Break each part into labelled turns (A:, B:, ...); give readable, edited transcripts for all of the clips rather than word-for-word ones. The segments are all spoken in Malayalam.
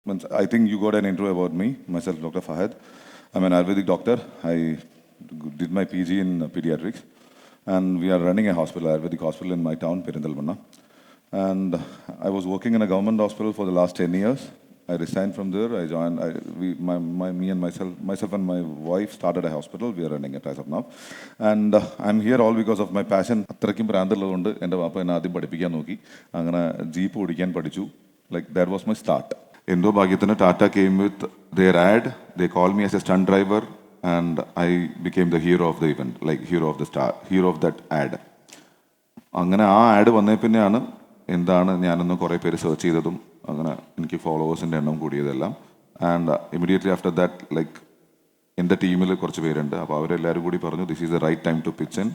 A: I think you got an intro about me, myself, Dr. Fahad. I'm an Ayurvedic doctor. I did my PG in pediatrics, and we are running a hospital, Ayurvedic hospital in my town, Perindalmanna. And I was working in a government hospital for the last 10 years. I resigned from there. I joined. Me and myself and my wife started a hospital. We are running it as of now, and I'm here all because of my passion. അത്രയ്ക്കും പ്രാന്തമുള്ളതുകൊണ്ട് എൻ്റെ വാപ്പ എന്നെ ആദ്യം പഠിപ്പിക്കാൻ നോക്കി. അങ്ങനെ ജീപ്പ് ഓടിക്കാൻ പഠിച്ചു. Like that was my start. എന്തോ ഭാഗ്യത്തിന് Tata came with their ad. They called me as a stunt driver, and I became the hero of the event, like hero of that ad. അങ്ങനെ ആ ആഡ് വന്നേ പിന്നെയാണ് എന്താണ് ഞാനൊന്ന് കുറേ പേര് സെർച്ച് ചെയ്തതും അങ്ങനെ എനിക്ക് ഫോളോവേഴ്സിൻ്റെ എണ്ണം കൂടിയതെല്ലാം. And immediately after that like എൻ്റെ ടീമിൽ കുറച്ച് പേരുണ്ട്. അപ്പോൾ അവരെല്ലാവരും കൂടി പറഞ്ഞു this is the right time to pitch in.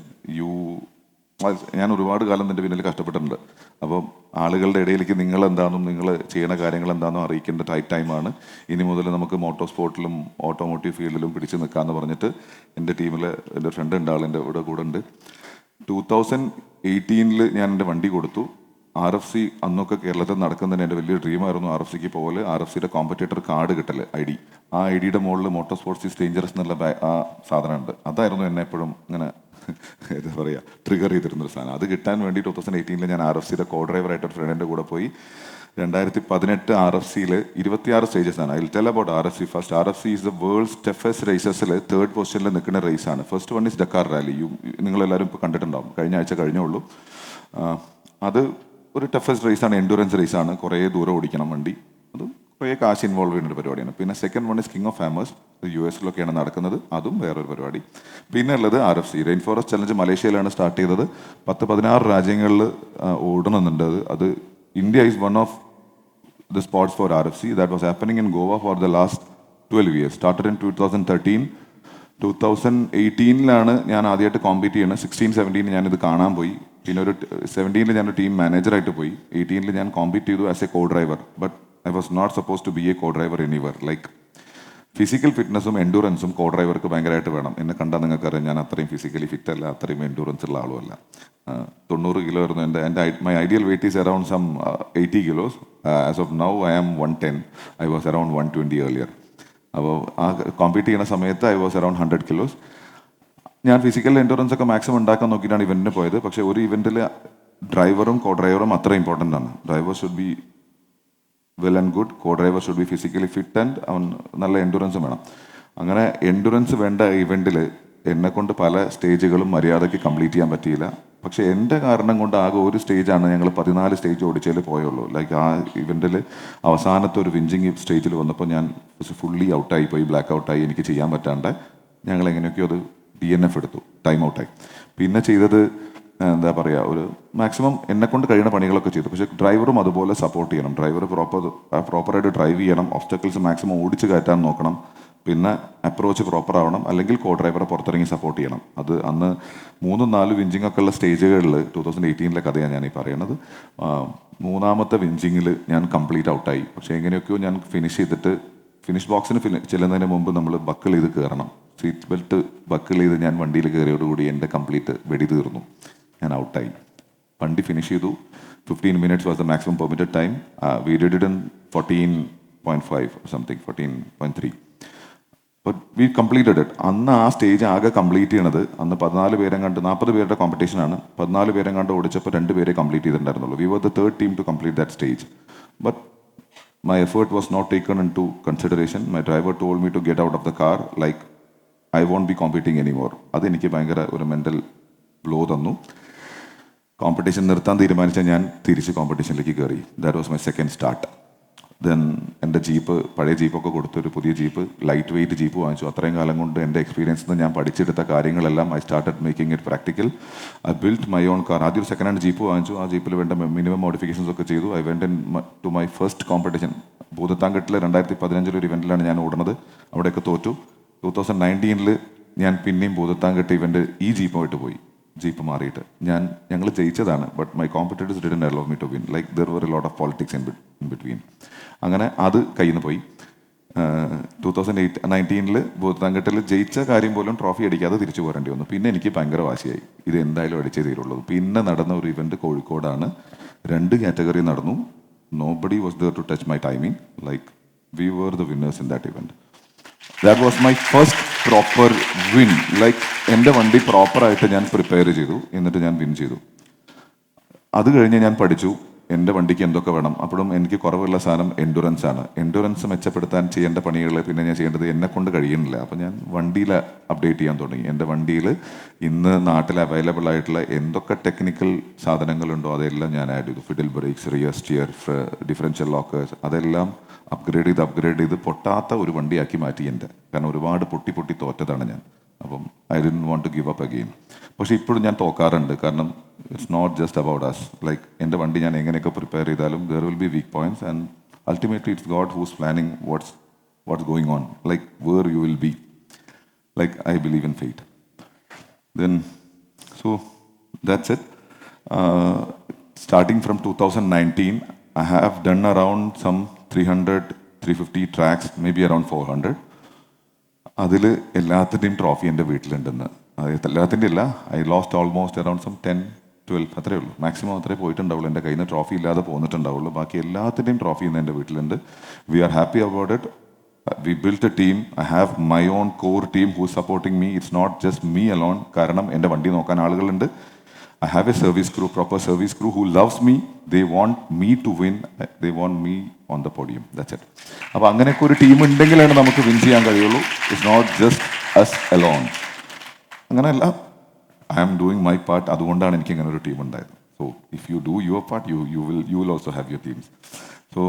A: ഞാൻ ഒരുപാട് കാലം എൻ്റെ പിന്നിൽ കഷ്ടപ്പെട്ടിട്ടുണ്ട്. അപ്പം ആളുകളുടെ ഇടയിലേക്ക് നിങ്ങൾ എന്താണെന്നും നിങ്ങൾ ചെയ്യുന്ന കാര്യങ്ങൾ എന്താണെന്നും അറിയിക്കേണ്ട ടൈമാണ്. ഇനി മുതൽ നമുക്ക് മോട്ടോർ സ്പോർട്ടിലും ഓട്ടോമോട്ടീവ് ഫീൽഡിലും പിടിച്ച് നിൽക്കാമെന്ന് പറഞ്ഞിട്ട് എൻ്റെ ടീമിൽ എൻ്റെ ഫ്രണ്ട് ഉണ്ട്, ആളിൻ്റെ കൂടെ ഉണ്ട്. 2018 ഞാൻ എൻ്റെ വണ്ടി കൊടുത്തു. RFC അന്നൊക്കെ കേരളത്തിൽ നടക്കുന്നതിന് എൻ്റെ വലിയ ഡ്രീമായിരുന്നു RFCക്ക് പോലെ RFCയുടെ കോമ്പറ്റേറ്റർ കാർഡ് കിട്ടല് ID. ആ IDയുടെ മുകളിൽ മോട്ടോർ സ്പോർട്സ് ഈസ് ഡേഞ്ചറസ് എന്നുള്ള ആ സാധനമുണ്ട്. അതായിരുന്നു എന്നെ എപ്പോഴും ഇങ്ങനെ എന്താ പറയുക ട്രിഗർ ചെയ്തിരുന്നൊരു സാധനം. അത് കിട്ടാൻ വേണ്ടി 2018 ഞാൻ RFCയുടെ കോ ഡ്രൈവറായിട്ട് ഒരു ഫ്രണ്ടിൻ്റെ കൂടെ പോയി. 2018 RFCയിൽ 26 സ്റ്റേജസ് ആണ്. I will tell about RFC first. RFC is the world's toughest റേസസിൽ 3rd പൊസിഷനിൽ നിൽക്കുന്ന റേസാണ്. First one is Dakar rally. നിങ്ങളെല്ലാവരും ഇപ്പോൾ കണ്ടിട്ടുണ്ടാവും, കഴിഞ്ഞ ആഴ്ച കഴിഞ്ഞുള്ളൂ. അത് ഒരു ടഫസ്റ്റ് റേസാണ്, എൻഡുറൻസ് റേസാണ്. കുറേ ദൂരം ഓടിക്കണം വണ്ടി. അത് കുറേ കാശ് ഇൻവോൾവ് ചെയ്യുന്ന ഒരു പരിപാടിയാണ്. പിന്നെ second one is king of farmers. US നടക്കുന്നത്. അതും വേറൊരു പരിപാടി. പിന്നെ ഉള്ളത് RFC റെയിൻ ഫോറസ്റ്റ് ചലഞ്ച് മലേഷ്യയിലാണ് സ്റ്റാർട്ട് ചെയ്തത്. 10-16 രാജ്യങ്ങളിൽ ഓടണമെന്നുണ്ട്. അത് India is one of the spots for RFC. That was happening in Goa for the last 12 years. Started in 2013. 2018 ഞാൻ ആദ്യമായിട്ട് കോമ്പീറ്റ് ചെയ്യുന്നത്. 16-17 ഞാനിത് കാണാൻ പോയി. പിന്നെ ഒരു 17 ഞാനൊരു ടീം മാനേജറായിട്ട് പോയി. 18 ഞാൻ കോമ്പീറ്റ് ചെയ്തു as a co driver. But I was not suppose to be a co driver anywhere. Like physical ഫിറ്റ്നസ്സും എൻഡുറൻസും കോ ഡ്രൈവർക്ക് ഭയങ്കരമായിട്ട് വേണം. എന്നെ കണ്ടാൽ നിങ്ങൾക്കറിയാം, ഞാൻ അത്രയും ഫിസിക്കലി ഫിറ്റ് അല്ല, അത്രയും എൻഡുറൻസ് ഉള്ള ആളുമല്ല. 90 കിലോ ആയിരുന്നു എൻ്റെ my ideal weight is around some 80 kilos. As of now I am 110. I was around 120 earlier. അപ്പോൾ ആ കോമ്പീറ്റ് ചെയ്യുന്ന സമയത്ത് ഐ വാസ് അറൌണ്ട് 100 kilos. ഞാൻ ഫിസിക്കൽ എൻഡുറൻസ് ഒക്കെ മാക്സിമം ഉണ്ടാക്കാൻ നോക്കിയിട്ടാണ് ഇവൻറ്റിന് പോയത്. പക്ഷേ ഒരു ഇവൻറ്റിൽ ഡ്രൈവറും കോ ഡ്രൈവറും അത്ര ഇമ്പോർട്ടൻ്റ് ആണ്. Driver should be well and good, co driver should be physically fit and അവൻ നല്ല എൻഡുറൻസും വേണം. അങ്ങനെ എൻഡുറൻസ് വേണ്ട ഇവൻറ്റിൽ എന്നെക്കൊണ്ട് പല സ്റ്റേജുകളും മര്യാദയ്ക്ക് കംപ്ലീറ്റ് ചെയ്യാൻ പറ്റിയില്ല. പക്ഷേ എൻ്റെ കാരണം കൊണ്ട് ആകെ ഒരു സ്റ്റേജാണ് ഞങ്ങൾ 14 സ്റ്റേജ് ഓടിച്ചതിൽ പോയുള്ളൂ. ലൈക്ക് ആ ഇവൻറ്റിൽ അവസാനത്തെ ഒരു വിഞ്ചിങ് സ്റ്റേജിൽ വന്നപ്പോൾ ഞാൻ ഫുള്ളി ഔട്ടായി പോയി, ബ്ലാക്ക് ഔട്ടായി. എനിക്ക് ചെയ്യാൻ പറ്റാണ്ട് ഞങ്ങൾ എങ്ങനെയൊക്കെയോ അത് DNF എടുത്തു, ടൈം ഔട്ടായി. പിന്നെ ചെയ്തത് എന്താ പറയുക, ഒരു മാക്സിമം എന്നെക്കൊണ്ട് കഴിയുന്ന പണികളൊക്കെ ചെയ്തു. പക്ഷേ ഡ്രൈവറും അതുപോലെ സപ്പോർട്ട് ചെയ്യണം. ഡ്രൈവർ പ്രോപ്പറായിട്ട് ഡ്രൈവ് ചെയ്യണം. ഒബ്സ്റ്റക്കിൾസ് മാക്സിമം ഓടിച്ച് കയറ്റാൻ നോക്കണം. പിന്നെ അപ്രോച്ച് പ്രോപ്പർ ആവണം. അല്ലെങ്കിൽ കോ ഡ്രൈവറെ പുറത്തിറങ്ങി സപ്പോർട്ട് ചെയ്യണം. അത് അന്ന് 3-4 വിഞ്ചിങ് ഒക്കെ ഉള്ള സ്റ്റേജുകളിൽ 2018 കഥയാണ് ഞാൻ ഈ പറയുന്നത്. 3ാമത്തെ വിഞ്ചിങ്ങിൽ ഞാൻ കംപ്ലീറ്റ് ഔട്ടായി. പക്ഷേ എങ്ങനെയൊക്കെയോ ഞാൻ ഫിനിഷ് ചെയ്തിട്ട് ഫിനിഷ് ബോക്സിന് ചെല്ലുന്നതിന് മുമ്പ് നമ്മൾ ബക്കിൾ ചെയ്ത് കയറണം. സീറ്റ് ബെൽറ്റ് ബക്കിൾ ചെയ്ത് ഞാൻ വണ്ടിയിൽ കയറിയോടുകൂടി എൻ്റെ കംപ്ലീറ്റ് വെടി തീർന്നു. ഞാൻ ഔട്ടായി. വണ്ടി ഫിനിഷ് ചെയ്തു. 15 minutes was the maximum permitted time. We did it in 14.5 something, 14.3. But we completed it. അന്ന് ആ സ്റ്റേജ് ആകെ കംപ്ലീറ്റ് ചെയ്യണത് അന്ന് 14 പേരും കണ്ട് 40 പേരുടെ കോമ്പറ്റീഷനാണ്. 14 പേരും കണ്ട് ഓടിച്ചപ്പോൾ 2 പേരെ കംപ്ലീറ്റ് ചെയ്തിട്ടുണ്ടായിരുന്നുള്ളൂ. We were the 3rd team to complete that stage. But my effort was not taken into consideration. My driver told me to get out of the car, like I won't be competing anymore. അതെനിക്ക് ഭയങ്കര ഒരു മെൻ്റൽ ബ്ലോ തന്നു. കോമ്പറ്റീഷൻ നിർത്താൻ തീരുമാനിച്ച ഞാൻ തിരിച്ച് കോമ്പറ്റീഷനിലേക്ക് കയറി. That was my second start. Then എൻ്റെ ജീപ്പ്, പഴയ ജീപ്പൊക്കെ കൊടുത്ത് ഒരു പുതിയ ജീപ്പ്, ലൈറ്റ് വെയിറ്റ് ജീപ്പ് വാങ്ങിച്ചു. അത്രയും കാലം കൊണ്ട് എൻ്റെ എക്സ്പീരിയൻസിൽ നിന്ന് ഞാൻ പഠിച്ചെടുത്ത കാര്യങ്ങളെല്ലാം I started making it practical. I built my own car. ആദ്യം ഒരു സെക്കൻഡ് ഹാൻഡ് ജീപ്പ് വാങ്ങിച്ചു. ആ ജീപ്പിൽ വേണ്ട മിനിമം മോഡിഫിക്കേഷൻസ് ഒക്കെ ചെയ്തു. I went in to my first competition. ഭൂതത്താൻകെട്ടിൽ 2015 ഒരു ഇവൻറ്റിലാണ് ഞാൻ ഓടുന്നത്. അവിടെയൊക്കെ തോറ്റു. 2019 ഞാൻ പിന്നെയും ഭൂതത്താൻകെട്ട് ഇവൻറ്റ് ഈ ജീപ്പുമായിട്ട് പോയി. ജീപ്പ് മാറിയിട്ട് ഞങ്ങൾ ജയിച്ചതാണ്. But my competitors didn't allow me to win. Like there were a lot of politics in between. അങ്ങനെ അത് കയ്യിൽ നിന്ന് പോയി. 2019 ഭൂതത്താൻകെട്ടിൽ ജയിച്ച കാര്യം പോലും ട്രോഫി അടിക്കാതെ തിരിച്ചു പോരേണ്ടി വന്നു. പിന്നെ എനിക്ക് ഭയങ്കര വാശിയായി, ഇത് എന്തായാലും അടിച്ചേ തീരുള്ളൂ. പിന്നെ നടന്ന ഒരു ഇവൻറ്റ് കോഴിക്കോടാണ്. 2 കാറ്റഗറി നടന്നു. Nobody was there to touch my timing. Like We were the winners in that event. That was my first proper win. Like, എൻ്റെ വണ്ടി പ്രോപ്പറായിട്ട് ഞാൻ പ്രിപ്പയർ ചെയ്തു, എന്നിട്ട് ഞാൻ വിൻ ചെയ്തു. അത് കഴിഞ്ഞ് ഞാൻ പഠിച്ചു എൻ്റെ വണ്ടിക്ക് എന്തൊക്കെ വേണം. അപ്പോഴും എനിക്ക് കുറവുള്ള സാധനം എൻഡുറൻസ് ആണ്. എൻഡുറൻസ് മെച്ചപ്പെടുത്താൻ ചെയ്യേണ്ട പണികൾ പിന്നെ ഞാൻ ചെയ്യേണ്ടത് എന്നെ കൊണ്ട് കഴിയുന്നില്ല. അപ്പോൾ ഞാൻ വണ്ടിയിൽ അപ്ഡേറ്റ് ചെയ്യാൻ തുടങ്ങി. എൻ്റെ വണ്ടിയിൽ ഇന്ന് നാട്ടിൽ അവൈലബിൾ ആയിട്ടുള്ള എന്തൊക്കെ ടെക്നിക്കൽ സാധനങ്ങളുണ്ടോ അതെല്ലാം ഞാൻ ആഡ് ചെയ്തു. Fiddle brakes, rear steer, differential lockers, അതെല്ലാം അപ്ഗ്രേഡ് ചെയ്ത് പൊട്ടാത്ത ഒരു വണ്ടിയാക്കി മാറ്റി എൻ്റെ. കാരണം ഒരുപാട് പൊട്ടി തോറ്റതാണ് ഞാൻ. അപ്പം I didn't want to give up again. പക്ഷേ ഇപ്പോഴും ഞാൻ തോക്കാറുണ്ട്. കാരണം it's not just about us. Like എൻ്റെ വണ്ടി ഞാൻ എങ്ങനെയൊക്കെ പ്രിപ്പയർ ചെയ്താലും there will be weak points and ultimately it's God who's planning what's going on. Like where you will be. Like, I believe in fate. Then, so that's it. Starting from 2019, I have done around some 300-350 tracks, maybe around 400. അതിൽ എല്ലാത്തിൻ്റെയും ട്രോഫി എൻ്റെ വീട്ടിലുണ്ടെന്ന്. എല്ലാത്തിൻ്റെ അല്ല, I lost almost around some 10-12 അത്രേ ഉള്ളൂ. മാക്സിമം അത്രേ പോയിട്ടുണ്ടാവുള്ളൂ. എൻ്റെ കയ്യിൽ നിന്ന് ട്രോഫി ഇല്ലാതെ പോന്നിട്ടുണ്ടാവുള്ളൂ. ബാക്കി എല്ലാത്തിൻ്റെയും ട്രോഫി ഇന്ന് എൻ്റെ വീട്ടിലുണ്ട്. We are happy about it. We built a team. I have my own core team who is supporting me. It's not just me alone. കാരണം എൻ്റെ വണ്ടി നോക്കാൻ ആളുകളുണ്ട്. I have a service crew, proper service crew who loves me. They want me to win. They want me on the podium. That's it. അപ്പോൾ അങ്ങനെയൊക്കെ ഒരു ടീം ഉണ്ടെങ്കിലാണ് നമുക്ക് വിൻ ചെയ്യാൻ കഴിയുള്ളൂ. It's not just us alone. അങ്ങനെയല്ല, I am doing my part. അതുകൊണ്ടാണ് എനിക്ക് ഇങ്ങനെ ഒരു ടീം ഉണ്ടായത്. So if you do your part, you will also have your teams. So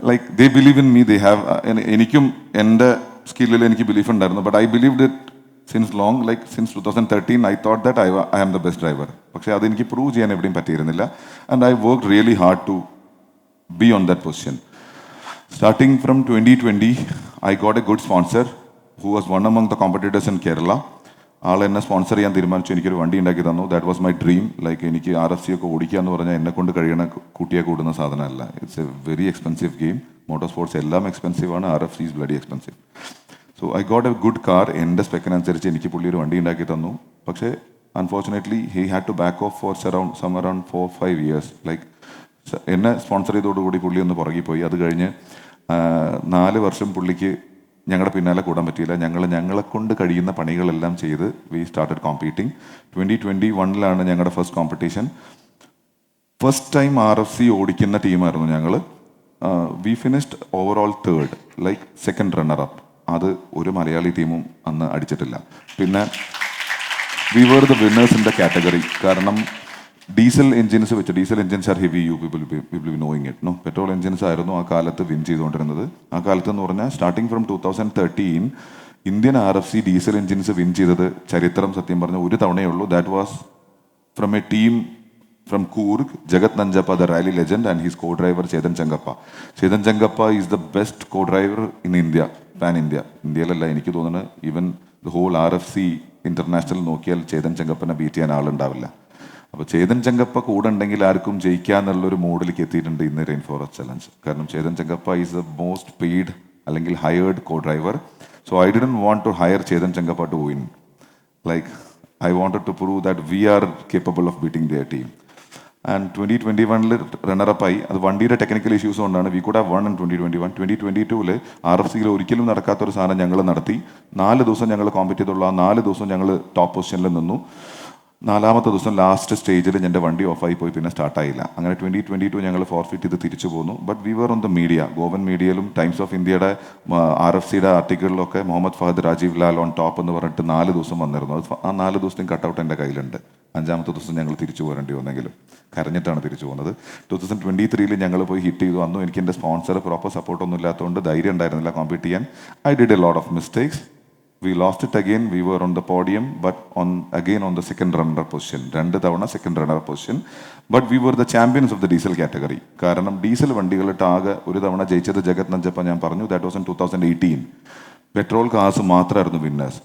A: like they believe in me. They have എനിക്കും എൻ്റെ സ്കില്ലിൽ എനിക്ക് ബിലീഫ് ഉണ്ടായിരുന്നു. But I believed it since long. Like since 2013 I thought that I am the best driver. പക്ഷേ അതെനിക്ക് പ്രൂവ് ചെയ്യാൻ എവിടെയും പറ്റിയിരുന്നില്ല. And I work really hard to be on that position. Starting from 2020 I got a good sponsor who was one among the competitors in Kerala. ആൾ എന്നെ സ്പോൺസർ ചെയ്യാൻ തീരുമാനിച്ചു. എനിക്കൊരു വണ്ടി ഉണ്ടാക്കി തന്നു. That was my dream. Like എനിക്ക് RFC ഒക്കെ ഓടിക്കുക എന്ന് പറഞ്ഞാൽ എന്നെ കൊണ്ട് കഴിയണ കൂട്ടിയാൽ കൂടുന്ന സാധനമല്ല. It's a very expensive game. Motor sports എല്ലാം എക്സ്പെൻസീവ് ആണ്. RFC is bloody expensive. So I got a good car. എൻ്റെ സ്പെക്കിനനുസരിച്ച് എനിക്ക് പുള്ളി ഒരു വണ്ടി ഉണ്ടാക്കി തന്നു. പക്ഷേ unfortunately he had to back off for around 4-5 years. Like എന്നെ സ്പോൺസർ ചെയ്തോടുകൂടി പുള്ളി ഒന്ന് പുറകെ പോയി. അത് കഴിഞ്ഞ് 4 വർഷം പുള്ളിക്ക് ഞങ്ങളുടെ പിന്നാലെ കൂടാൻ പറ്റിയില്ല. ഞങ്ങളെ കൊണ്ട് കഴിയുന്ന പണികളെല്ലാം ചെയ്ത് വി സ്റ്റാർട്ടഡ് കോമ്പീറ്റിംഗ്. 2021 ഞങ്ങളുടെ first competition. First time RFC ഓടിക്കുന്ന ടീമായിരുന്നു ഞങ്ങൾ. We finished overall 3rd, like second runner up. അത് ഒരു മലയാളി ടീമും അന്ന് അടിച്ചിട്ടില്ല. പിന്നെ we were the winners in the category. കാരണം ഡീസൽ എൻജിൻസ് വെച്ച്, diesel engines are heavy, you people be knowing it no. Petrol engines ആയിരുന്നു ആ കാലത്ത് വിൻ ചെയ്തുകൊണ്ടിരുന്നത്. ആ കാലത്ത് എന്ന് പറഞ്ഞാൽ starting from 2013 Indian RFC diesel engines win ചെയ്തത് ചരിത്രം സത്യം പറഞ്ഞ ഒരു തവണയേ ഉള്ളൂ. That was from A team from Coorg, Jagat Nanjappa, the rally legend, and his co-driver Chetan Changappa. Chetan Changappa is the best co-driver in India, pan India. ഇന്ത്യയിലല്ല, എനിക്ക് തോന്നുന്നത് even the whole RFC international നോക്കിയാൽ ചേതൻ ചെങ്കപ്പനെ ബീറ്റ് ചെയ്യാൻ ആളുണ്ടാവില്ല. അപ്പോൾ ചേതൻ ചെങ്കപ്പ കൂടെ ഉണ്ടെങ്കിൽ ആർക്കും ജയിക്കാന്നുള്ളൊരു മോഡിലേക്ക് എത്തിയിട്ടുണ്ട് ഇന്ന് റെയിൻ ഫോറസ്റ്റ് ചലഞ്ച്. കാരണം Chetan Chengappa is the most paid അല്ലെങ്കിൽ hired co driver. So I didn't want to hire Chetan Chengappa to win. Like I wanted to prove that we are capable of beating their team. And 2021 റണ്ണറപ്പായി. അത് വണ്ടിയുടെ ടെക്നിക്കൽ ഇഷ്യൂസ് കൊണ്ടാണ്. We could have won in 2021. 2022 RFCയിൽ ഒരിക്കലും നടക്കാത്തൊരു സാധനം ഞങ്ങൾ നടത്തി. 4 ദിവസം ഞങ്ങൾ കോമ്പറ്റ് ചെയ്തുള്ള ആ 4 ദിവസം ഞങ്ങൾ ടോപ്പ് പൊസിഷനിൽ നിന്നു. 4ാമത്തെ ദിവസം ലാസ്റ്റ് സ്റ്റേജിൽ എൻ്റെ വണ്ടി ഓഫായി പോയി, പിന്നെ സ്റ്റാർട്ടായില്ല. അങ്ങനെ 2022 ഞങ്ങൾ ഫോർഫിറ്റ് ചെയ്ത് തിരിച്ചു പോന്നു. But we were on the media, Goan മീഡിയയിലും ടൈംസ് ഓഫ് ഇന്ത്യയുടെ RFCയുടെ ആർട്ടിക്കിളിലൊക്കെ മുഹമ്മദ് ഫഹദ്, രാജീവ് ലാൽ ഓൺ ടോപ്പ് എന്ന് പറഞ്ഞിട്ട് 4 ദിവസം വന്നിരുന്നു. ആ 4 ദിവസത്തെയും കട്ടൗട്ട് എൻ്റെ കയ്യിലുണ്ട്. 5ാമത്തെ ദിവസം ഞങ്ങൾ തിരിച്ചു പോരേണ്ടി വന്നെങ്കിലും കരഞ്ഞിട്ടാണ് തിരിച്ചു പോകുന്നത്. 2023 ഞങ്ങൾ പോയി ഹിറ്റ് ചെയ്തു. അന്നും എനിക്ക് എൻ്റെ സ്പോൺസർ പ്രോപ്പർ സപ്പോർട്ടൊന്നും ഇല്ലാത്തതുകൊണ്ട് ധൈര്യം ഉണ്ടായിരുന്നില്ല കോമ്പീറ്റ് ചെയ്യാൻ. I did A lot of mistakes. We lost it again. We were on the podium, but again on the second runner position. 2 തവണ second runner position. But we were the champions of the diesel category. കാരണം ഡീസൽ വണ്ടികളിട്ട് ആകെ ഒരു തവണ ജയിച്ചത് ജഗത് നഞ്ചപ്പ, ഞാൻ പറഞ്ഞു. That was in 2018. Petrol cars മാത്രമായിരുന്നു വിന്നേഴ്സ്.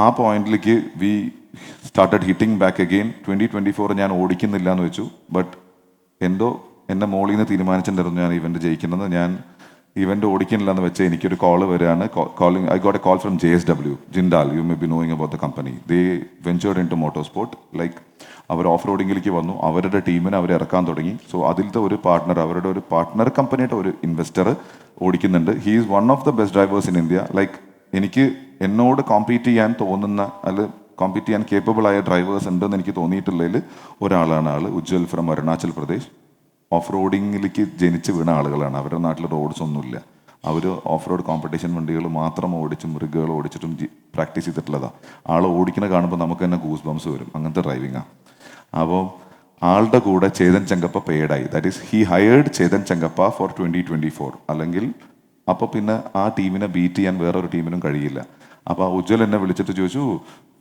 A: ആ പോയിന്റിലേക്ക് we started hitting back again. 2024 ഞാൻ ഓടിക്കുന്നില്ല എന്ന് വെച്ചു. ബട്ട് എന്തോ എന്നെ മോളിൽ നിന്ന് തീരുമാനിച്ചിട്ടുണ്ടായിരുന്നു ഞാൻ ഇവന്റ് ജയിക്കുന്നത്. ഞാൻ ഇവന്റ് ഓടിക്കുന്നില്ല എന്ന് വെച്ചാൽ എനിക്കൊരു കോള് വരികയാണ്. I got a call from JSW, Jindal. You may be knowing about the company. They ventured in to motor sport. Like അവർ ഓഫ് റോഡിങ്ങിലേക്ക് വന്നു, അവരുടെ ടീമിനെ അവർ ഇറക്കാൻ തുടങ്ങി. സോ അതിലത്തെ ഒരു പാർട്ട്ണർ, അവരുടെ ഒരു പാർട്ട്ണർ കമ്പനിയുടെ ഒരു ഇൻവെസ്റ്റർ ഓടിക്കുന്നുണ്ട്. He is one of the best drivers in India. Like എനിക്ക് എന്നോട് കോമ്പീറ്റ് ചെയ്യാൻ തോന്നുന്ന, അല്ല കോമ്പീറ്റ് ചെയ്യാൻ കേപ്പബിൾ ആയ ഡ്രൈവേഴ്സ് ഉണ്ടെന്ന് എനിക്ക് തോന്നിയിട്ടുള്ളതിൽ ഒരാളാണ് ആൾ. ഉജ്വൽ ഫ്രം അരുണാചൽ പ്രദേശ്. ഓഫ് റോഡിങ്ങിലേക്ക് ജനിച്ച് വീണ ആളുകളാണ്. അവരുടെ നാട്ടിൽ റോഡ്സ് ഒന്നുമില്ല. അവർ ഓഫ് റോഡ് കോമ്പറ്റീഷൻ വണ്ടികൾ മാത്രം ഓടിച്ചും മൃഗങ്ങൾ ഓടിച്ചിട്ടും പ്രാക്ടീസ് ചെയ്തിട്ടുള്ളതാണ്. ആൾ ഓടിക്കുന്ന കാണുമ്പോൾ നമുക്ക് തന്നെ ഗൂസ് ബംസ് വരും. അങ്ങനത്തെ ഡ്രൈവിങ്ങാണ്. അപ്പോൾ ആളുടെ കൂടെ ചേതൻ ചെങ്കപ്പ പെയ്ഡായി. That is he hired Chetan Chengappa for 2024. അല്ലെങ്കിൽ അപ്പോൾ പിന്നെ ആ ടീമിനെ ബീറ്റ് ചെയ്യാൻ വേറൊരു ടീമിനും കഴിയില്ല. അപ്പോൾ ഉജ്വൽ എന്നെ വിളിച്ചിട്ട് ചോദിച്ചു,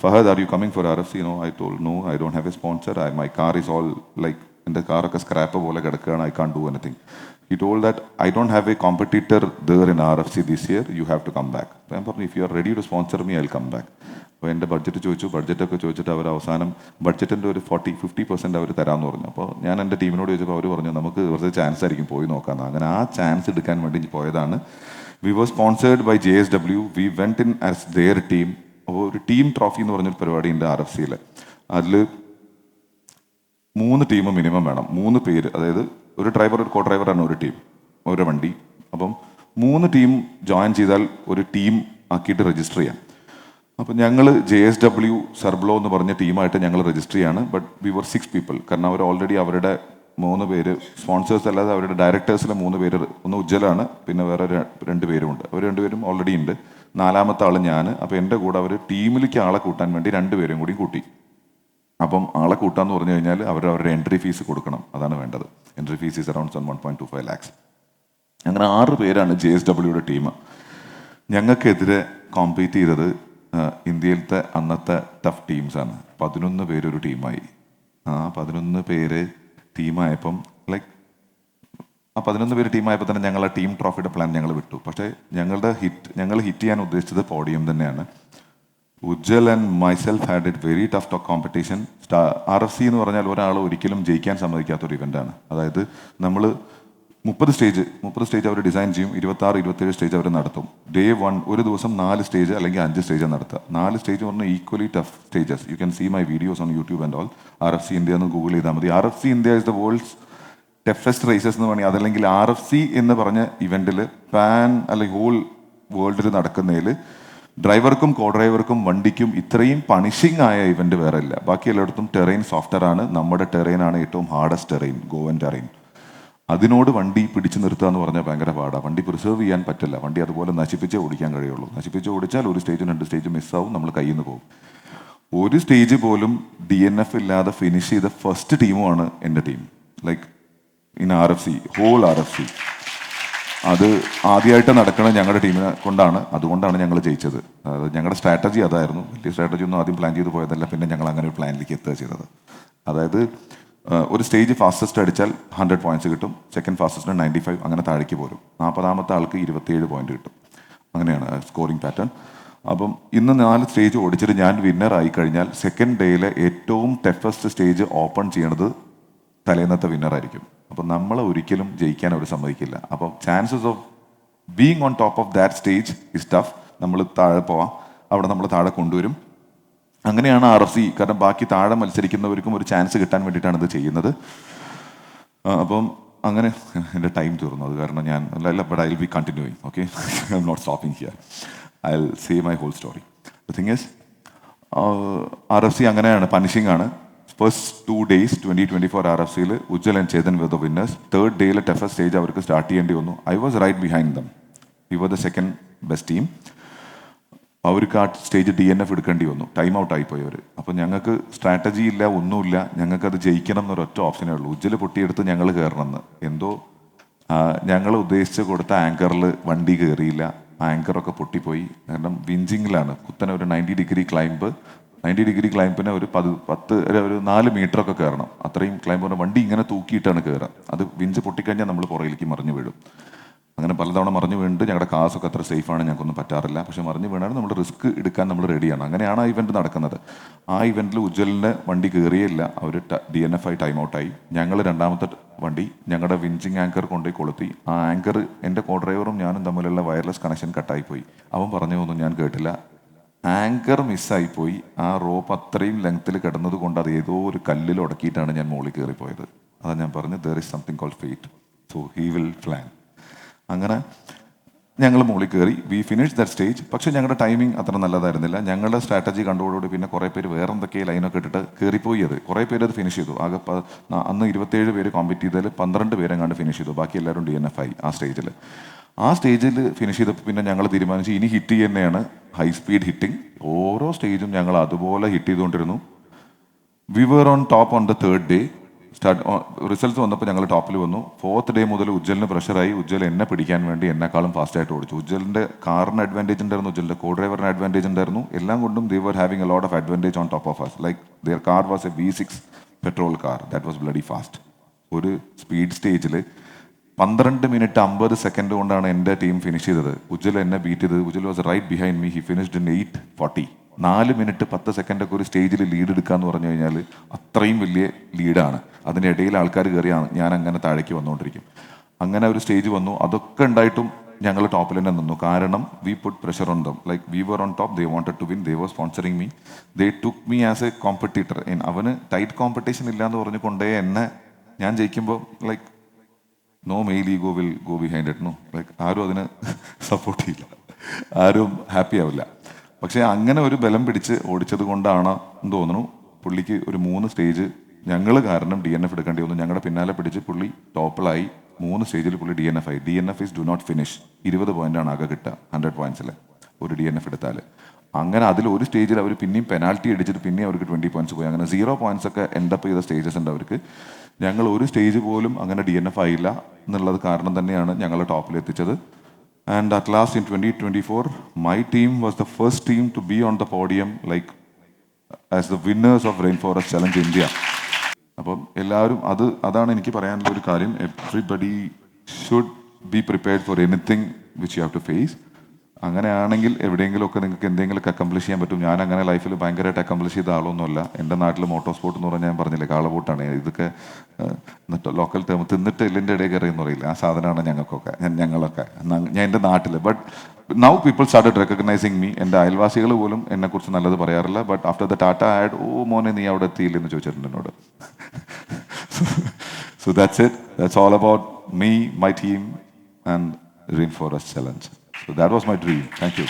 A: Fahad are you coming for RFC? No, I told no, I don't have a sponsor, my car is all like, എൻ്റെ കാറൊക്കെ സ്ക്രാപ്പ് പോലെ കിടക്കുകയാണ്, I can't do anything. He told that I don't have a competitor there in RFC this year, you have to come back. അപ്പോൾ ഞാൻ പറഞ്ഞു, if you are ready to sponsor me, I'll come back. അപ്പോൾ എൻ്റെ ബഡ്ജറ്റ് ചോദിച്ചു. ബഡ്ജറ്റൊക്കെ ചോദിച്ചിട്ട് അവർ അവസാനം ബഡ്ജറ്റിൻ്റെ ഒരു 40-50% അവർ തരാമെന്ന് പറഞ്ഞു. അപ്പോൾ ഞാൻ എൻ്റെ ടീമിനോട് ചോദിച്ചപ്പോൾ അവർ പറഞ്ഞു, നമുക്ക് കുറച്ച് ചാൻസ് ആയിരിക്കും, പോയി നോക്കാമെന്ന്. അങ്ങനെ ആ ചാൻസ് എടുക്കാൻ വേണ്ടി പോയതാണ്. We was sponsored by JSW. We went in as their team. അപ്പോൾ ഒരു ടീം ട്രോഫി എന്ന് പറഞ്ഞൊരു പരിപാടി ഉണ്ട് RFCയിൽ. അതിൽ 3 ടീം മിനിമം വേണം. 3 പേര്, അതായത് ഒരു ഡ്രൈവർ, ഒരു കോ ഡ്രൈവറാണ് ഒരു ടീം, ഒരു വണ്ടി. അപ്പം 3 ടീം ജോയിൻ ചെയ്താൽ ഒരു ടീം ആക്കിയിട്ട് രജിസ്റ്റർ ചെയ്യാം. അപ്പം ഞങ്ങൾ JSW സർബ്ലോ എന്ന് പറഞ്ഞ ടീമായിട്ട് ഞങ്ങൾ രജിസ്റ്റർ ചെയ്യാണ്. But we were 6 people. കാരണം അവർ ഓൾറെഡി അവരുടെ 3 പേര് സ്പോൺസേഴ്സ് അല്ലാതെ അവരുടെ ഡയറക്ടേഴ്സിലെ 3 പേര്, ഒന്ന് ഉജ്ജലാണ്, പിന്നെ വേറെ 2 പേരുമുണ്ട്. അവർ 2 പേരും ഓൾറെഡി ഉണ്ട്. 4ാമത്തെ ആൾ ഞാൻ. അപ്പോൾ എൻ്റെ കൂടെ അവർ ടീമിലേക്ക് ആളെ കൂട്ടാൻ വേണ്ടി 2 പേരും കൂടി കൂട്ടി. അപ്പം ആളെ കൂട്ടാന്ന് പറഞ്ഞു കഴിഞ്ഞാൽ അവരുടെ എൻട്രി ഫീസ് കൊടുക്കണം. അതാണ് വേണ്ടത്. Entry fees is around 1.25 lakhs. അങ്ങനെ 6 പേരാണ് JSWയുടെ ടീം. ഞങ്ങൾക്കെതിരെ കോമ്പീറ്റ് ചെയ്തത് ഇന്ത്യയിലത്തെ അന്നത്തെ ടഫ് ടീംസാണ്. 11 പേരൊരു ടീമായി. ആ 11 പേര് ടീമായപ്പം ലൈക്ക് ആ 11 പേര് ടീമായപ്പോൾ തന്നെ ഞങ്ങൾ ആ ടീം ട്രോഫിയുടെ പ്ലാൻ ഞങ്ങൾ വിട്ടു. പക്ഷേ ഞങ്ങൾ ഹിറ്റ് ചെയ്യാൻ ഉദ്ദേശിച്ചത് പോഡിയം തന്നെയാണ്. Ujjal and myself had it very tough talk competition. RFC എന്ന് പറഞ്ഞാൽ ഒരാൾ ഒരിക്കലും ജയിക്കാൻ സമ്മതിക്കാത്തൊരു ഇവൻ്റാണ്. അതായത് നമ്മൾ 30 സ്റ്റേജ് അവർ ഡിസൈൻ ചെയ്യും. 26-27 സ്റ്റേജ് അവർ നടത്തും. Day 1 ഒരു ദിവസം 4 സ്റ്റേജ് അല്ലെങ്കിൽ 5 സ്റ്റേജ് നടത്തുക. 4 സ്റ്റേജ് പറഞ്ഞാൽ equally tough stages. You can see my videos on YouTube and all. RFC India എന്ന് ഗൂഗിൾ ചെയ്താൽ മതി. RFC India is the world's toughest races എന്ന് പറഞ്ഞാൽ, അതല്ലെങ്കിൽ RFC എന്ന് പറഞ്ഞ ഇവൻറ്റിൽ അല്ലെങ്കിൽ ഹോൾ വേൾഡിൽ നടക്കുന്നതിൽ ഡ്രൈവർക്കും കോ ഡ്രൈവർക്കും വണ്ടിക്കും ഇത്രയും പണിഷിംഗ് ആയ ഇവന്റ് വേറെ ഇല്ല. ബാക്കി എല്ലായിടത്തും ടെറൈൻ സോഫ്റ്റ്വെയർ ആണ്. നമ്മുടെ ടെറൈനാണ് ഏറ്റവും ഹാർഡസ്റ്റ് ടെറൈൻ, ഗോവൻ ടെറൈൻ. അതിനോട് വണ്ടി പിടിച്ചു നിർത്തുക എന്ന് പറഞ്ഞാൽ ഭയങ്കര പാടാണ്. വണ്ടി പ്രിസർവ് ചെയ്യാൻ പറ്റില്ല. വണ്ടി അതുപോലെ നശിപ്പിച്ചേ ഓടിക്കാൻ കഴിയുള്ളൂ. നശിപ്പിച്ച് ഓടിച്ചാൽ ഒരു സ്റ്റേജും 2 സ്റ്റേജും മിസ്സാവും, നമ്മൾ കയ്യിൽ നിന്ന് പോകും. ഒരു സ്റ്റേജ് പോലും DNF ഇല്ലാതെ ഫിനിഷ് ചെയ്ത ഫസ്റ്റ് ടീമുമാണ് എൻ്റെ team. Like in RFC, whole RFC. അത് ആദ്യമായിട്ട് നടക്കുന്നത് ഞങ്ങളുടെ ടീമിനെ കൊണ്ടാണ്. അതുകൊണ്ടാണ് ഞങ്ങൾ ജയിച്ചത്. ഞങ്ങളുടെ സ്ട്രാറ്റജി അതായിരുന്നു. വലിയ സ്ട്രാറ്റജി ഒന്നും ആദ്യം പ്ലാൻ ചെയ്ത് പോയതല്ല. പിന്നെ ഞങ്ങൾ അങ്ങനെ ഒരു പ്ലാനിലേക്ക് എത്തുക ചെയ്തത്. അതായത് ഒരു സ്റ്റേജ് ഫാസ്റ്റസ്റ്റ് അടിച്ചാൽ 100 പോയിന്റ്സ് കിട്ടും. സെക്കൻഡ് ഫാസ്റ്റസ്റ്റിന് 95, അങ്ങനെ താഴേക്ക് പോരും. 40ാമത്തെ ആൾക്ക് 27 പോയിന്റ് കിട്ടും. അങ്ങനെയാണ് സ്കോറിംഗ് പാറ്റേൺ. അപ്പം ഇന്ന് 4 സ്റ്റേജ് ഓടിച്ചിട്ട് ഞാൻ വിന്നർ ആയി കഴിഞ്ഞാൽ സെക്കൻഡ് ഡേയിലെ ഏറ്റവും ടഫസ്റ്റ് സ്റ്റേജ് ഓപ്പൺ ചെയ്യണത് തലേന്നത്തെ വിന്നറായിരിക്കും. അപ്പം നമ്മളെ ഒരിക്കലും ജയിക്കാൻ അവർ സമ്മതിക്കില്ല. അപ്പം chances of being on top of that stage is tough. നമ്മൾ താഴെ പോവാം, അവിടെ നമ്മൾ താഴെ കൊണ്ടുവരും. അങ്ങനെയാണ് RFC. കാരണം ബാക്കി താഴെ മത്സരിക്കുന്നവർക്കും ഒരു ചാൻസ് കിട്ടാൻ വേണ്ടിയിട്ടാണ് ഇത് ചെയ്യുന്നത്. അപ്പം അങ്ങനെ എൻ്റെ ടൈം തീർന്നു. അത് കാരണം ഞാൻ but I will be continuing. Okay, I am not stopping here. I will say my whole story. The thing is RFC അങ്ങനെയാണ്, പനിഷിംഗ് ആണ്. ഫസ്റ്റ് 2 days 2024 RFCയിൽ Ujjal and Chetan were the winners. Third ഡേയിലെ ടഫസ്റ്റ് സ്റ്റേജ് അവർക്ക് സ്റ്റാർട്ട് ചെയ്യേണ്ടി വന്നു. I was right behind them. We were the second best team. അവർക്ക് ആ സ്റ്റേജ് DNF എടുക്കേണ്ടി വന്നു. ടൈം ഔട്ട് ആയിപ്പോയി അവർ. അപ്പോൾ ഞങ്ങൾക്ക് സ്ട്രാറ്റജി ഇല്ല, ഒന്നുമില്ല. ഞങ്ങൾക്കത് ജയിക്കണം എന്നൊരൊറ്റ ഓപ്ഷനേ ഉള്ളൂ. ഉജ്ജൽ പൊട്ടിയെടുത്ത് ഞങ്ങൾ കയറണമെന്ന്. എന്തോ ഞങ്ങൾ ഉദ്ദേശിച്ച് കൊടുത്ത ആങ്കറിൽ വണ്ടി കയറിയില്ല. ആങ്കറൊക്കെ പൊട്ടിപ്പോയി. കാരണം വിഞ്ചിങ്ങിലാണ്. കുത്തനെ ഒരു 90 ഡിഗ്രി ക്ലൈംബ്. 90 ഡിഗ്രി ക്ലൈംബിനെ ഒരു 4 മീറ്ററൊക്കെ കയറണം. അത്രയും ക്ലൈംബ് വണ്ടി ഇങ്ങനെ തൂക്കിയിട്ടാണ് കയറുക. അത് വിഞ്ച് പൊട്ടിക്കഴിഞ്ഞാൽ നമ്മൾ പുറകിലേക്ക് മറിഞ്ഞു വീഴും. അങ്ങനെ പലതവണ മറിഞ്ഞു വീണിട്ട് ഞങ്ങളുടെ കാസൊക്കെ അത്ര സേഫാണ്, ഞങ്ങൾക്കൊന്നും പറ്റാറില്ല. പക്ഷെ മറിഞ്ഞു വീണാലും നമ്മൾ റിസ്ക് എടുക്കാൻ നമ്മൾ റെഡിയാണ്. അങ്ങനെയാണ് ആ ഇവൻറ്റ് നടക്കുന്നത്. ആ ഇവൻറ്റിൽ ഉജ്ജലിൻ്റെ വണ്ടി കയറിയില്ല. അവർ DNF ആയി ടൈം ഔട്ടായി. ഞങ്ങൾ രണ്ടാമത്തെ വണ്ടി ഞങ്ങളുടെ വിഞ്ചിങ് ആങ്കർ കൊണ്ടുപോയി കൊളുത്തി. ആ ആങ്കർ എൻ്റെ കോ ഡ്രൈവറും ഞാനും തമ്മിലുള്ള വയർലെസ് കണക്ഷൻ കട്ടായിപ്പോയി. അവൻ പറഞ്ഞതൊന്നും ഞാൻ കേട്ടില്ല. ആങ്കർ മിസ്സായിപ്പോയി. ആ റോപ്പ് അത്രയും ലെങ്ത്തിൽ കിടന്നത് കൊണ്ട് അത് ഏതോ ഒരു കല്ലിൽ ഉടക്കിയിട്ടാണ് ഞാൻ മുകളിൽ കയറിപ്പോയത്. അതാണ് ഞാൻ പറഞ്ഞത്, there is something called fate, so he will plan. അങ്ങനെ ഞങ്ങൾ മുകളിൽ കയറി, വി ഫിനിഷ് ദറ്റ് സ്റ്റേജ്. പക്ഷേ ഞങ്ങളുടെ ടൈമിംഗ് അത്ര നല്ലതായിരുന്നില്ല. ഞങ്ങളുടെ സ്ട്രാറ്റജി കണ്ടോടുകൂടി പിന്നെ കുറേ പേര് വേറെ എന്തൊക്കെ ലൈനൊക്കെ ഇട്ടിട്ട് കയറിപ്പോയി. അത് കുറേ പേര് അത് ഫിനിഷ് ചെയ്തു. ആകെ അന്ന് 27 പേര് കോമ്പീറ്റ് ചെയ്തതിൽ 12 പേരെങ്ങാണ്ട് ഫിനിഷ് ചെയ്തു. ബാക്കി എല്ലാവരും DNF ആയി ആ സ്റ്റേജിൽ. ആ സ്റ്റേജിൽ ഫിനിഷ് ചെയ്തപ്പോൾ പിന്നെ ഞങ്ങൾ തീരുമാനിച്ചു ഇനി ഹിറ്റ് തന്നെയാണ്, ഹൈ സ്പീഡ് ഹിറ്റിംഗ്. ഓരോ സ്റ്റേജും ഞങ്ങൾ അതുപോലെ ഹിറ്റ് ചെയ്തുകൊണ്ടിരുന്നു. We were on top on the third day. Result വന്നപ്പോൾ ഞങ്ങൾ ടോപ്പിൽ വന്നു. 4th ഡേ മുതൽ ഉജ്ജലിന് പ്രഷറായി. ഉജ്ജൽ എന്നെ പിടിക്കാൻ വേണ്ടി എന്നെക്കാളും ഫാസ്റ്റായിട്ട് ഓടിച്ചു. ഉജ്ജലിൻ്റെ കാറിന് അഡ്വാൻറ്റേജ് ഉണ്ടായിരുന്നു, ഉജ്ജലിൻ്റെ കോ ഡ്രൈവറിന് അഡ്വാൻറ്റേജ് ഉണ്ടായിരുന്നു. എല്ലാം കൊണ്ടും they were having a lot of advantage on top of us. Like their car was a V6 petrol car that was bloody fast. ഒരു സ്പീഡ് സ്റ്റേജിൽ 12 മിനിറ്റ് 50 സെക്കൻഡ് കൊണ്ടാണ് എൻ്റെ ടീം ഫിനിഷ് ചെയ്തത്. ഉജ്ജൽ എന്നെ ബീറ്റ് ചെയ്തത്. Ujjal was right behind me. He finished in 8:40. 4 minute 10 സെക്കൻഡൊക്കെ ഒരു സ്റ്റേജിൽ ലീഡ് എടുക്കുക എന്ന് പറഞ്ഞു കഴിഞ്ഞാൽ അത്രയും വലിയ ലീഡാണ്. അതിനിടയിൽ ആൾക്കാർ കയറിയാണ് ഞാൻ അങ്ങനെ താഴേക്ക് വന്നുകൊണ്ടിരിക്കും. അങ്ങനെ ഒരു സ്റ്റേജ് വന്നു. അതൊക്കെ ഉണ്ടായിട്ടും ഞങ്ങൾ ടോപ്പിൽ തന്നെ നിന്നു. കാരണം we put pressure on them. Like we were on top, they wanted to win, they was sponsoring me, they took me as a competitor. അവന് ടൈറ്റ് കോമ്പറ്റീഷൻ ഇല്ലാന്ന് പറഞ്ഞു കൊണ്ടേ എന്നെ, ഞാൻ ജയിക്കുമ്പോൾ like no male ego will go behind it. No, like ആരും അതിന് സപ്പോർട്ട് ചെയ്യില്ല, ആരും ഹാപ്പി ആവില്ല. പക്ഷേ അങ്ങനെ ഒരു ബലം പിടിച്ച് ഓടിച്ചത് കൊണ്ടാണ് എന്ന് തോന്നുന്നു പുള്ളിക്ക് ഒരു 3 സ്റ്റേജ് ഞങ്ങൾ കാരണം DNF എടുക്കേണ്ടി വന്നു. ഞങ്ങളുടെ പിന്നാലെ പിടിച്ച് പുള്ളി ടോപ്പിലായി. 3 സ്റ്റേജിൽ പുള്ളി DNF ആയി. DNF is do not finish. 20 പോയിന്റാണ് ആകെ കിട്ടുക 100 പോയിന്റ്സിൽ ഒരു DNF എടുത്താൽ. അങ്ങനെ അതിൽ ഒരു സ്റ്റേജിൽ അവർ പിന്നെയും പെനാൽറ്റി അടിച്ചിട്ട് പിന്നെ അവർക്ക് 20 പോയിന്റ്സ് പോയി. അങ്ങനെ 0 പോയിന്റ്സ് ഒക്കെ എൻഡപ്പ് ചെയ്ത സ്റ്റേജസ് ഉണ്ട് അവർക്ക്. ഞങ്ങൾ ഒരു സ്റ്റേജ് പോലും അങ്ങനെ DNF ആയില്ല എന്നുള്ളത് കാരണം തന്നെയാണ് ഞങ്ങളെ ടോപ്പിൽ എത്തിച്ചത്. And at last in 2024, my team was the first team to be on the podium, like as the winners of Rainforest Challenge India. അപ്പം എല്ലാവരും അതാണ് എനിക്ക് പറയാനുള്ള ഒരു കാര്യം. Everybody should be prepared for anything which you have to face. അങ്ങനെയാണെങ്കിൽ എവിടെയെങ്കിലുമൊക്കെ നിങ്ങൾക്ക് എന്തെങ്കിലുമൊക്കെ അക്കംപ്ലിഷ് ചെയ്യാൻ പറ്റും. ഞാൻ അങ്ങനെ ലൈഫിൽ ഭയങ്കരമായിട്ട് അക്കംപ്ലിഷ് ചെയ്ത ആളൊന്നുമല്ല. എൻ്റെ നാട്ടിൽ മോട്ടോർ സ്പോർട്ട് എന്ന് പറഞ്ഞാൽ ഞാൻ പറഞ്ഞില്ലേ കാളബോട്ടാണ്. ഇതൊക്കെ ലോക്കൽ ടേം തിന്നിട്ട് എല്ലിൻ്റെ ഇടയിൽ കയറി എന്ന് പറയില്ല, ആ സാധനമാണ് ഞങ്ങളൊക്കെ. ഞാൻ എൻ്റെ നാട്ടിൽ. But now people started recognising me. എൻ്റെ അയൽവാസികൾ പോലും എന്നെക്കുറിച്ച് നല്ലത് പറയാറില്ല. But after the Tata ad, ഓ മോനെ നീ അവിടെ എത്തിയില്ലെന്ന് ചോദിച്ചിട്ടുണ്ട് എന്നോട്. So that's it. That's all about me, my team and Rainforest Challenge. So that was my dream. Thank you.